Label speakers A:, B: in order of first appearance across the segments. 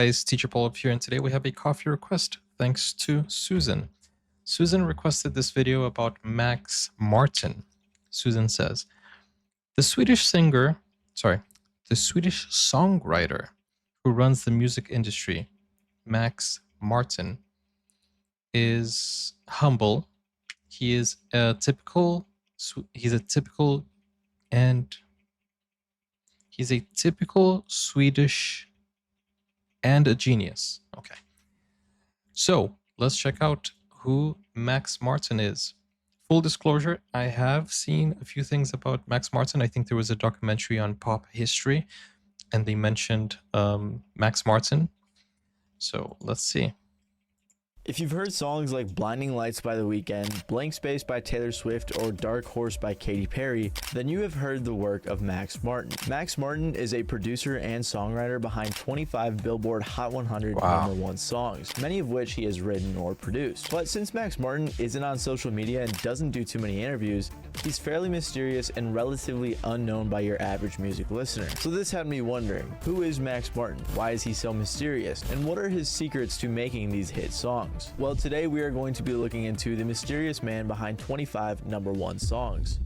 A: Guys, Teacher Paul here, and today we have a coffee request thanks to Susan. Susan requested this video about Max Martin. Susan says, the Swedish songwriter who runs the music industry, Max Martin, is humble. He's a typical Swedish and a genius. Okay. So let's check out who Max Martin is. Full disclosure, I have seen a few things about Max Martin. I think there was a documentary on pop history and they mentioned Max Martin. So let's see.
B: If you've heard songs like Blinding Lights by The Weeknd, Blank Space by Taylor Swift, or Dark Horse by Katy Perry, then you have heard the work of Max Martin. Max Martin is a producer and songwriter behind 25 Billboard Hot 100 #1 songs, many of which he has written or produced. But since Max Martin isn't on social media and doesn't do too many interviews, he's fairly mysterious and relatively unknown by your average music listener. So this had me wondering, who is Max Martin? Why is he so mysterious? And what are his secrets to making these hit songs? Well, today we are going to be looking into the mysterious man behind 25 #1 songs.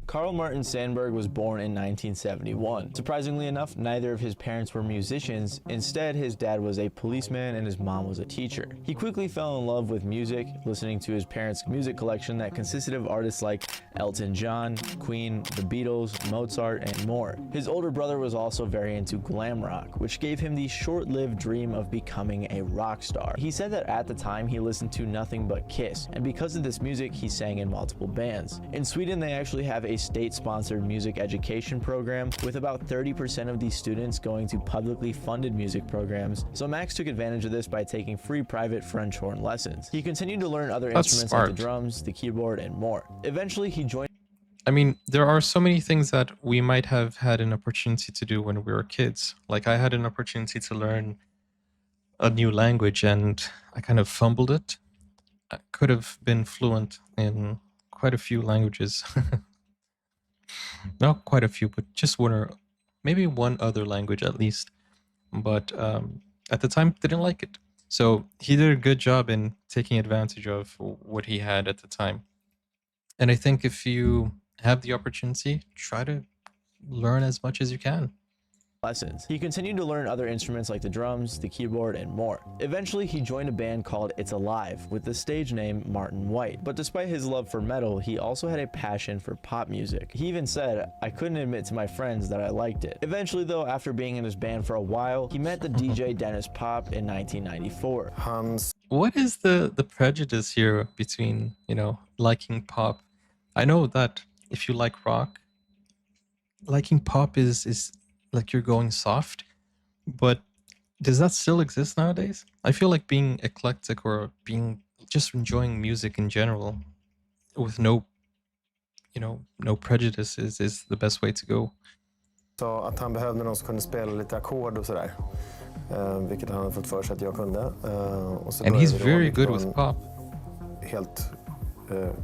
B: Carl Martin Sandburg was born in 1971. Surprisingly enough, neither of his parents were musicians. Instead, his dad was a policeman and his mom was a teacher. He quickly fell in love with music, listening to his parents' music collection that consisted of artists like Elton John, Queen, the Beatles, Mozart, and more. His older brother was also very into glam rock, which gave him the short-lived dream of becoming a rock star. He said that at the time he listened to nothing but Kiss, and because of this music, he sang in multiple bands. In Sweden, they actually have a state-sponsored music education program, with about 30% of these students going to publicly funded music programs, so Max took advantage of this by taking free private French horn lessons. He continued to learn other instruments like the drums, the keyboard, and more. Eventually, he joined...
A: I mean, there are so many things that we might have had an opportunity to do when we were kids. Like, I had an opportunity to learn a new language and I kind of fumbled it. I could have been fluent in quite a few languages. Not quite a few, but just one or maybe one other language at least. But at the time, didn't like it. So he did a good job in taking advantage of what he had at the time. And I think if you have the opportunity, try to learn as much as you can.
B: Lessons. He continued to learn other instruments like the drums, the keyboard, and more. Eventually, he joined a band called It's Alive with the stage name Martin White. But despite his love for metal, he also had a passion for pop music. He even said, "I couldn't admit to my friends that I liked it." Eventually, though, after being in his band for a while, he met the DJ Dennis Pop in 1994.
A: What is the prejudice here between, liking pop? I know that if you like rock, liking pop is like you're going soft, but does that still exist nowadays? I feel like being eclectic or just enjoying music in general with no prejudices is the best way to go.
C: Så att han behövde någon som kunde spela lite ackord och sådär. Vilket han hade fått för sig att jag kunde. Och så
A: and he's very good with pop.
C: Helt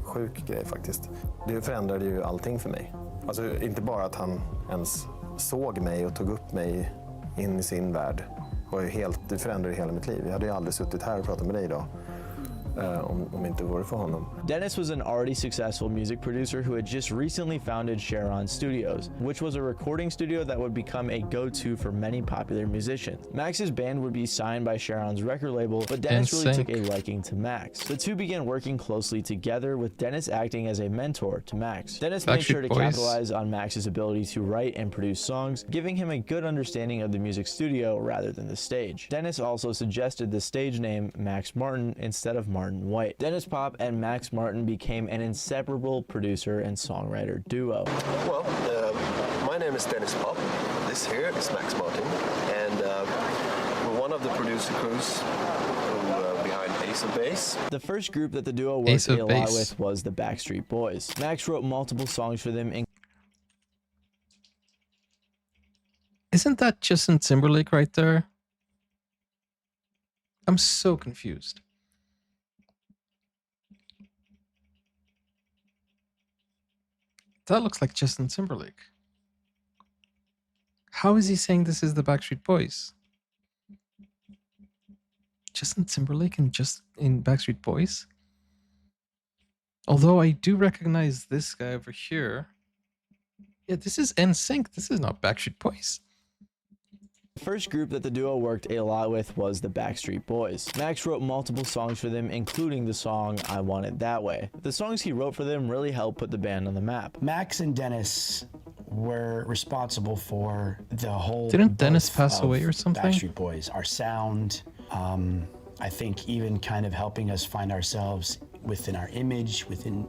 C: sjuk grej faktiskt. Det förändrade ju allting för mig. Alltså inte bara att han ens såg mig och tog upp mig in i sin värld. Det förändrade hela mitt liv. Jag hade ju aldrig suttit här och pratat med dig idag. Om inte vore för honom.
B: Dennis was an already successful music producer who had just recently founded Sharon Studios, which was a recording studio that would become a go-to for many popular musicians. Max's band would be signed by Sharon's record label, but Dennis really took a liking to Max. The two began working closely together, with Dennis acting as a mentor to Max. Dennis made sure to capitalize on Max's ability to write and produce songs, giving him a good understanding of the music studio rather than the stage. Dennis also suggested the stage name Max Martin instead of Martin White. Dennis Pop and Max Martin became an inseparable producer and songwriter duo.
D: Well, my name is Dennis Pop. This here is Max Martin, and we're one of the producer crews behind Ace of Base.
B: The first group that the duo worked a lot with was the Backstreet Boys. Max wrote multiple songs for them.
A: Isn't that Justin Timberlake right there? I'm so confused. That looks like Justin Timberlake. How is he saying this is the Backstreet Boys? Justin Timberlake and just in Backstreet Boys? Although I do recognize this guy over here. Yeah, this is NSYNC. This is not Backstreet Boys.
B: The first group that the duo worked a lot with was the Backstreet Boys. Max wrote multiple songs for them, including the song I Want It That Way. The songs he wrote for them really helped put the band on the map.
E: Max and Dennis were responsible for the whole.
A: Didn't Dennis
E: birth
A: pass
E: of
A: away or something?
E: Backstreet Boys, our sound, I think even kind of helping us find ourselves within our image, within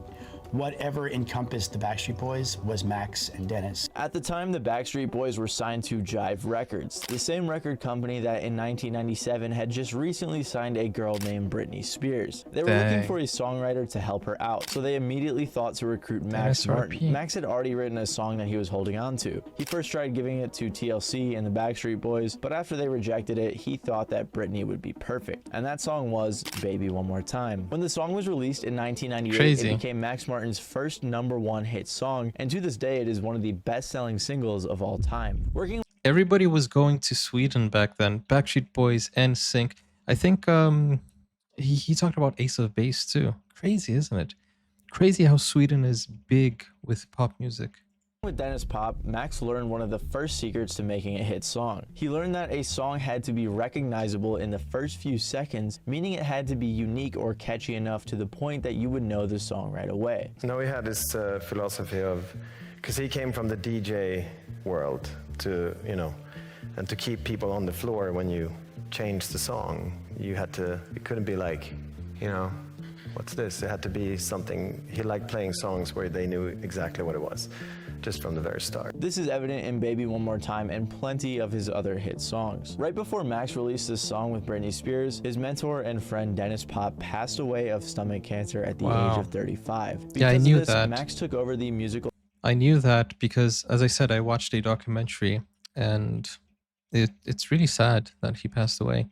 E: whatever encompassed the Backstreet Boys was Max and Dennis.
B: At the time, the Backstreet Boys were signed to Jive Records, the same record company that in 1997 had just recently signed a girl named Britney Spears. They were looking for a songwriter to help her out, so they immediately thought to recruit Max Martin. Max had already written a song that he was holding on to. He first tried giving it to TLC and the Backstreet Boys, but after they rejected it, he thought that Britney would be perfect. And that song was Baby One More Time. When the song was released in 1998, it became Max Martin's first #1 hit song, and to this day it is one of the best-selling singles of all time.
A: Everybody was going to Sweden back then. Backstreet Boys, NSYNC. I think he talked about Ace of Base too. Crazy, isn't it? Crazy how Sweden is big with pop music.
B: With Dennis Pop, Max learned one of the first secrets to making a hit song. He learned that a song had to be recognizable in the first few seconds, meaning it had to be unique or catchy enough to the point that you would know the song right away.
C: No, he had this philosophy of, because he came from the DJ world, to, you know, and to keep people on the floor when you changed the song, you had to, it couldn't be like, you know, what's this? It had to be something, he liked playing songs where they knew exactly what it was, just from the very start.
B: This is evident in Baby One More Time and plenty of his other hit songs. Right before Max released this song with Britney Spears, his mentor and friend Dennis Pop passed away of stomach cancer at the age of 35.
A: Yeah, I knew
B: of this,
A: that.
B: Max took over the musical.
A: I knew that because, as I said, I watched a documentary, and it's really sad that he passed away,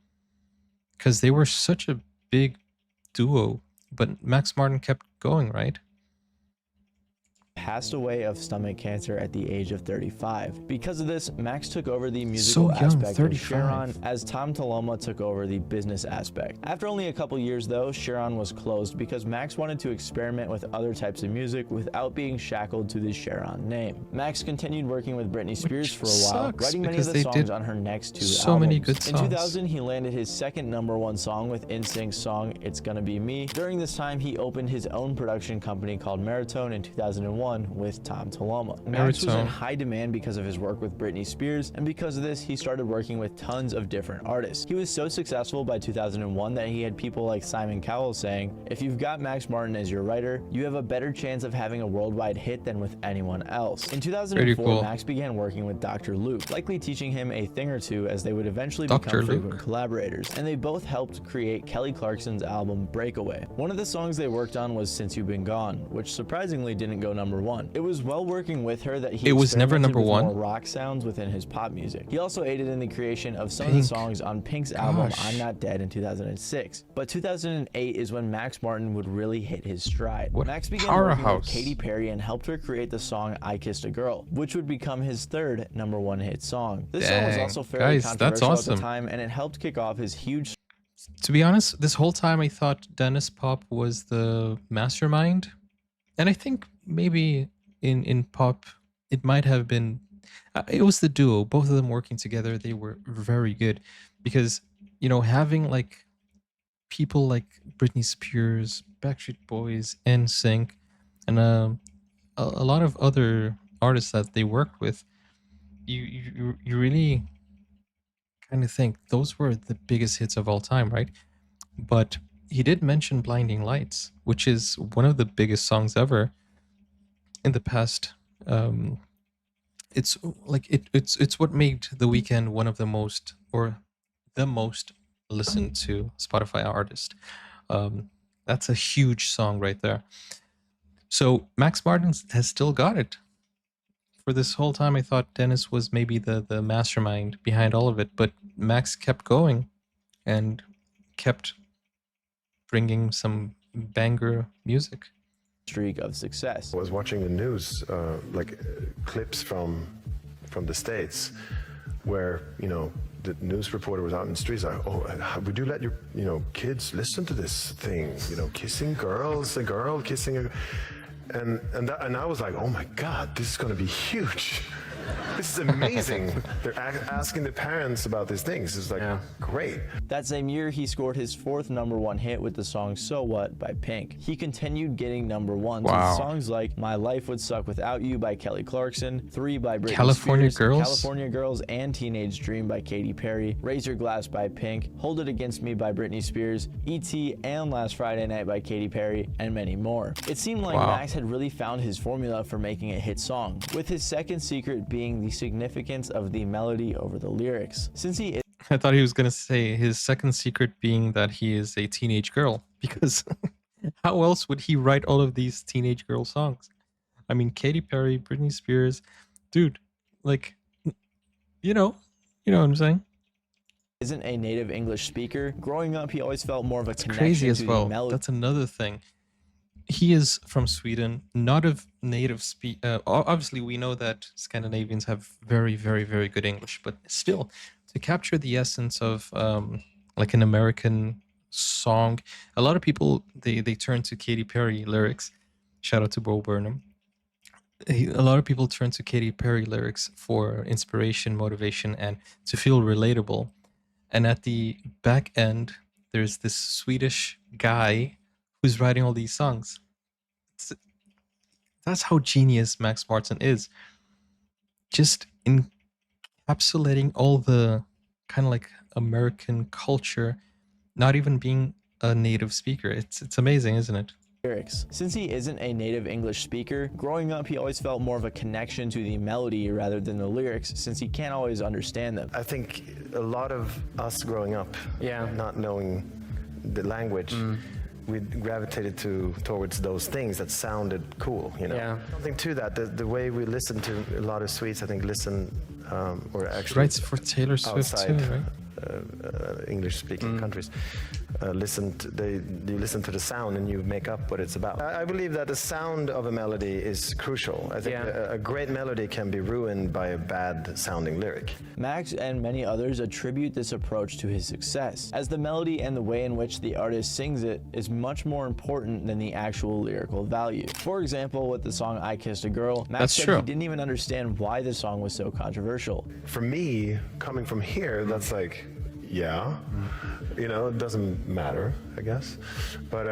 A: because they were such a big duo, but Max Martin kept going, right?
B: Passed away of stomach cancer at the age of 35. Because of this, Max took over the musical aspect of Sharon, as Tom Toloma took over the business aspect. After only a couple years though, Sharon was closed because Max wanted to experiment with other types of music without being shackled to the Sharon name. Max continued working with Britney Spears for a while, writing many of the songs on her next 2 albums.
A: Many good songs.
B: In 2000, he landed his second #1 song with NSYNC's song It's Gonna Be Me. During this time, he opened his own production company called Maritone in 2001 with Tom Toloma. Max was in high demand because of his work with Britney Spears, and because of this, he started working with tons of different artists. He was so successful by 2001 that he had people like Simon Cowell saying, if you've got Max Martin as your writer, you have a better chance of having a worldwide hit than with anyone else. In 2004, Max began working with Dr. Luke, likely teaching him a thing or two, as they would eventually become frequent collaborators, and they both helped create Kelly Clarkson's album Breakaway. One of the songs they worked on was Since You've Been Gone, which surprisingly didn't go #1. It was while working with her that he
A: was never #1.
B: More rock sounds within his pop music. He also aided in the creation of some of the songs on Pink's album I'm Not Dead in 2006. But 2008 is when Max Martin would really hit his stride. Max began working with Katy Perry and helped her create the song I Kissed a Girl, which would become his third #1 hit song. This song was also fairly controversial at the time, and it helped kick off his huge.
A: To be honest, this whole time I thought Dennis Pop was the mastermind, and I think maybe in pop it might have been it was the duo, both of them working together. They were very good, because, you know, having like people like Britney Spears, Backstreet Boys, NSYNC, and a lot of other artists that they worked with, you really kind of think those were the biggest hits of all time, right? But he did mention Blinding Lights, which is one of the biggest songs ever in the past. It's like it's what made The Weeknd one of the most, or the most listened to Spotify artist. That's a huge song right there. So Max Martin has still got it. For this whole time, I thought Dennis was maybe the mastermind behind all of it, but Max kept going and kept bringing some banger music.
B: Streak of success.
C: I was watching the news, clips from the States,
F: where, the news reporter was out in the streets like, oh, would you let your, kids listen to this thing, kissing girls, a girl kissing a, and I was like, oh my God, this is going to be huge. This is amazing. They're asking the parents about these things. It's like, great.
B: That same year, he scored his 4th #1 hit with the song So What by Pink. He continued getting #1s with songs like My Life Would Suck Without You by Kelly Clarkson, 3 by Britney
A: California
B: Spears,
A: Girls?
B: California Girls and Teenage Dream by Katy Perry, Raise Your Glass by Pink, Hold It Against Me by Britney Spears, E.T. and Last Friday Night by Katy Perry, and many more. It seemed like Max had really found his formula for making a hit song, with his second secret being the significance of the melody over the lyrics. Since he
A: I thought he was going to say his second secret being that he is a teenage girl, because how else would he write all of these teenage girl songs? I mean, Katy Perry, Britney Spears, dude, like, you know what I'm saying?
B: isn't a native English speaker, growing up he always felt more of a
A: It's
B: connection
A: crazy
B: to
A: as
B: the
A: well.
B: melody.
A: That's another thing. He is from Sweden, not of native speak. Obviously, we know that Scandinavians have very, very, very good English, but still, to capture the essence of like an American song, a lot of people they turn to Katy Perry lyrics. Shout out to Bo Burnham. A lot of people turn to Katy Perry lyrics for inspiration, motivation, and to feel relatable. And at the back end, there's this Swedish guy who's writing all these songs. That's how genius Max Martin is. Just encapsulating all the kind of like American culture, not even being a native speaker. It's amazing, isn't it?
B: Lyrics. Since he isn't a native English speaker, growing up he always felt more of a connection to the melody rather than the lyrics, since he can't always understand them.
C: I think a lot of us growing up, not knowing the language, we gravitated towards those things that sounded cool, Something to that. The way we listen to a lot of Swedes, I think, or
A: He
C: actually
A: writes for Taylor Swift too,
C: outside
A: right?
C: English-speaking countries, you listen to the sound and you make up what it's about. I believe that the sound of a melody is crucial. I think a great melody can be ruined by a bad-sounding lyric.
B: Max and many others attribute this approach to his success, as the melody and the way in which the artist sings it is much more important than the actual lyrical value. For example, with the song I Kissed a Girl, Max said he didn't even understand why the song was so controversial.
F: For me, coming from here, that's like, it doesn't matter, I guess. But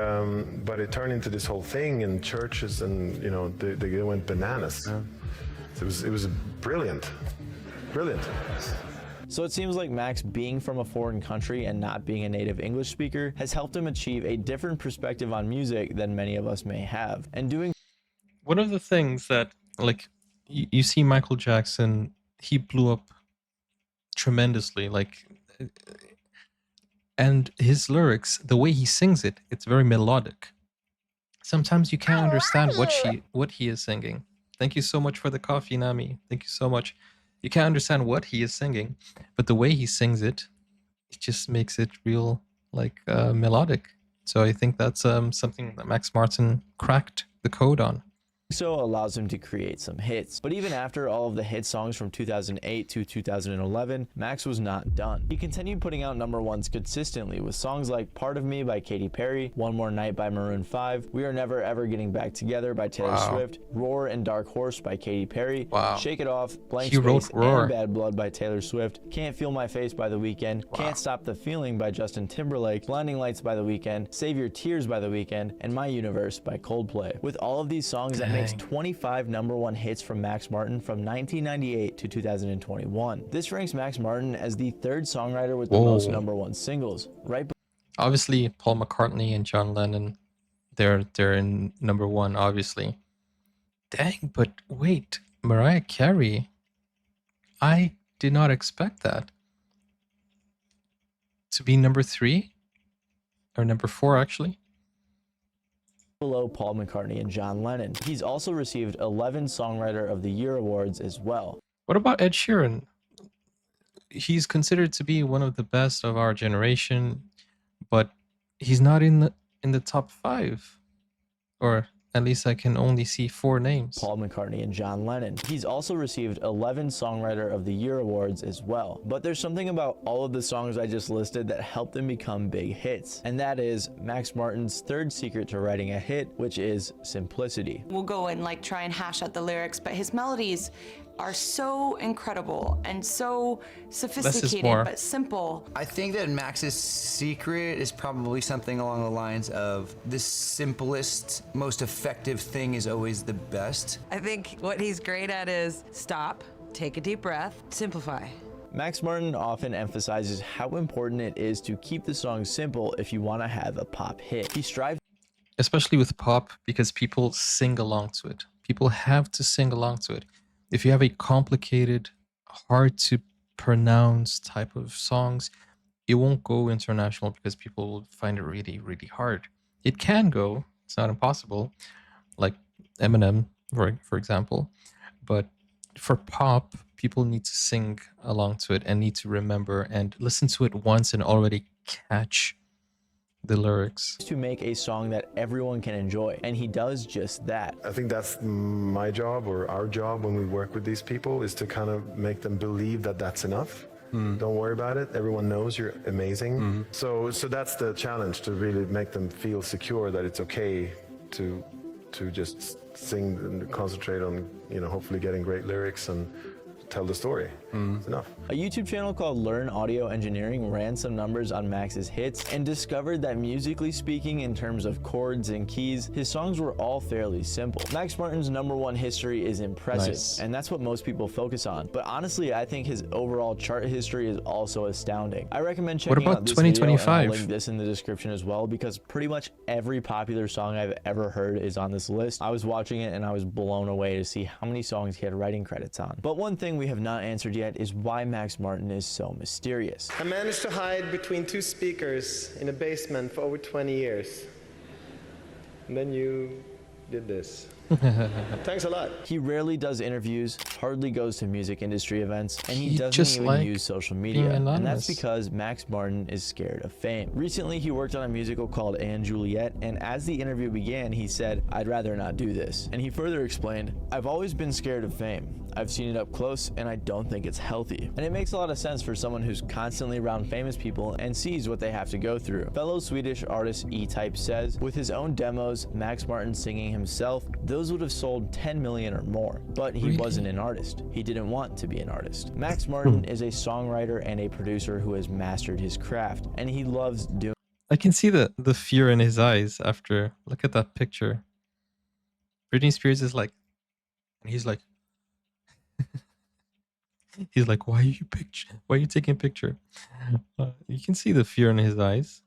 F: it turned into this whole thing in churches, and they went bananas. So it was brilliant.
B: So it seems like Max being from a foreign country and not being a native English speaker has helped him achieve a different perspective on music than many of us may have. And doing
A: One of the things that, like, you see Michael Jackson, he blew up tremendously, and his lyrics, the way he sings it, it's very melodic. Sometimes you can't understand what he is singing. Thank you so much for the coffee, Nami. Thank you so much. You can't understand what he is singing, but the way he sings it, it just makes it real, melodic. So I think that's something that Max Martin cracked the code on.
B: so allows him to create some hits. But even after all of the hit songs from 2008 to 2011, Max was not done. He continued putting out #1s consistently with songs like Part of Me by Katy Perry, One More Night by Maroon 5, We Are Never Ever Getting Back Together by Taylor Swift, Roar and Dark Horse by Katy Perry, Shake It Off, Blank Space and Bad Blood by Taylor Swift, Can't Feel My Face by The Weeknd, Can't Stop the Feeling by Justin Timberlake, Blinding Lights by The Weeknd, Save Your Tears by The Weeknd, and My Universe by Coldplay. With all of these songs, that makes 25 #1 hits from Max Martin from 1998 to 2021. This ranks Max Martin as the third songwriter with the most #1 singles.
A: Obviously, Paul McCartney and John Lennon, they're in #1, obviously. Dang, but wait, Mariah Carey, I did not expect that to be #3 or #4 actually.
B: Below Paul McCartney and John Lennon. He's also received 11 Songwriter of the Year awards as well.
A: What about Ed Sheeran? He's considered to be one of the best of our generation, but he's not in the top 5. at least I can only see 4 names.
B: Paul McCartney and John Lennon. He's also received 11 Songwriter of the Year awards as well. But there's something about all of the songs I just listed that helped them become big hits, and that is Max Martin's third secret to writing a hit, which is simplicity.
G: We'll go and like try and hash out the lyrics, but his melodies are so incredible and so sophisticated
A: more.
G: but simple.
H: I think that Max's secret is probably something along the lines of the simplest, most effective thing is always the best.
I: I think what he's great at is stop, take a deep breath, simplify.
B: Max Martin often emphasizes how important it is to keep the song simple if you want to have a pop hit. He strives
A: Especially with pop, because people sing along to it. People have to sing along to it. If you have a complicated, hard to pronounce type of songs, it won't go international because people will find it really, really hard. It can go, it's not impossible, like Eminem, for example. But for pop, people need to sing along to it and need to remember and listen to it once and already catch the lyrics.
B: to make a song that everyone can enjoy, and he does just that.
F: I think that's my job, or our job when we work with these people, is to kind of make them believe that that's enough. Don't worry about it. Everyone knows you're amazing. So that's the challenge, to really make them feel secure that it's okay to just sing and concentrate on, hopefully getting great lyrics and tell the story. It's enough.
B: A YouTube channel called Learn Audio Engineering ran some numbers on Max's hits and discovered that musically speaking, in terms of chords and keys, his songs were all fairly simple. Max Martin's #1 history is impressive,
A: Nice.
B: and that's what most people focus on. But honestly, I think his overall chart history is also astounding. I recommend checking
A: about
B: out this video, and
A: 2025?
B: I'll link this in the description as well, because pretty much every popular song I've ever heard is on this list. I was watching it and I was blown away to see how many songs he had writing credits on. But one thing we have not answered yet is why Max Martin is so mysterious.
J: I managed to hide between 2 speakers in a basement for over 20 years. And then you did this. Thanks a lot.
B: He rarely does interviews, hardly goes to music industry events, and he doesn't
A: just
B: even
A: like
B: use social
A: being
B: media. And
A: anonymous.
B: that's because Max Martin is scared of fame. Recently, he worked on a musical called Anne Juliet, and as the interview began, he said, "I'd rather not do this." And he further explained, "I've always been scared of fame. I've seen it up close, and I don't think it's healthy." And it makes a lot of sense for someone who's constantly around famous people and sees what they have to go through. Fellow Swedish artist E-Type says, with his own demos, Max Martin singing himself, those would have sold 10 million or more. But he
A: Really?
B: wasn't an artist. He didn't want to be an artist. Max Martin is a songwriter and a producer who has mastered his craft, and he loves doing
A: I can see the fear in his eyes after, look at that picture. Britney Spears is like, and he's like, he's like, why are you taking a picture? You can see the fear in his eyes.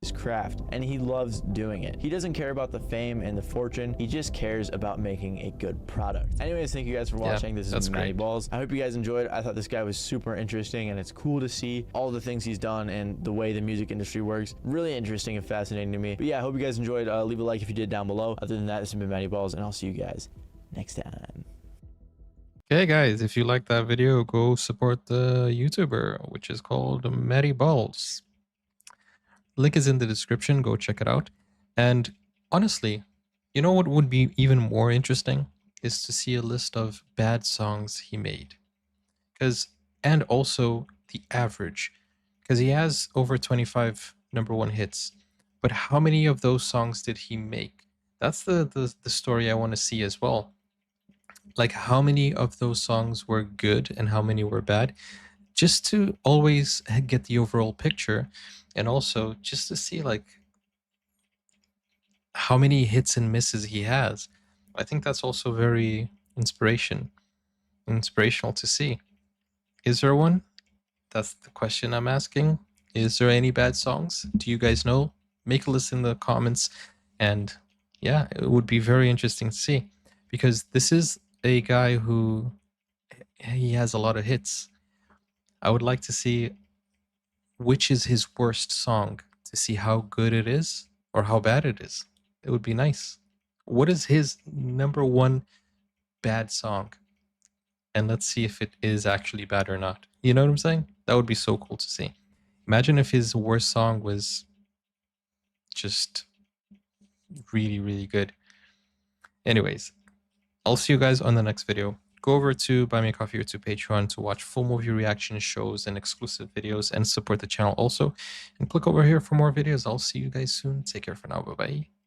B: his craft, and he loves doing it. He doesn't care about the fame and the fortune. He just cares about making a good product. Anyways, thank you guys for watching. This
A: that's
B: is Matty
A: great.
B: Balls. I hope you guys enjoyed. I thought this guy was super interesting, and it's cool to see all the things he's done and the way the music industry works. Really interesting and fascinating to me. But yeah, I hope you guys enjoyed. Leave a like if you did down below. Other than that, this has been Matty Balls, and I'll see you guys next time.
A: Okay, guys, if you like that video, go support the YouTuber, which is called Matty Balls. Link is in the description. Go check it out. And honestly, you know what would be even more interesting is to see a list of bad songs he made. And also the average. Because he has over 25 #1 hits. But how many of those songs did he make? That's the story I want to see as well. Like, how many of those songs were good and how many were bad, just to always get the overall picture, and also just to see like how many hits and misses he has. I think that's also very inspirational to see. Is there one? That's the question I'm asking. Is there any bad songs? Do you guys know? Make a list in the comments, and yeah, it would be very interesting to see, because this is a guy who he has a lot of hits. I would like to see which is his worst song, to see how good it is or how bad it is. It would be nice. What is his #1 bad song? And let's see if it is actually bad or not. You know what I'm saying? That would be so cool to see. Imagine if his worst song was just really, really good. Anyways, I'll see you guys on the next video. Go over to Buy Me a Coffee or to Patreon to watch full movie reaction shows and exclusive videos and support the channel also. And click over here for more videos. I'll see you guys soon. Take care for now. Bye-bye.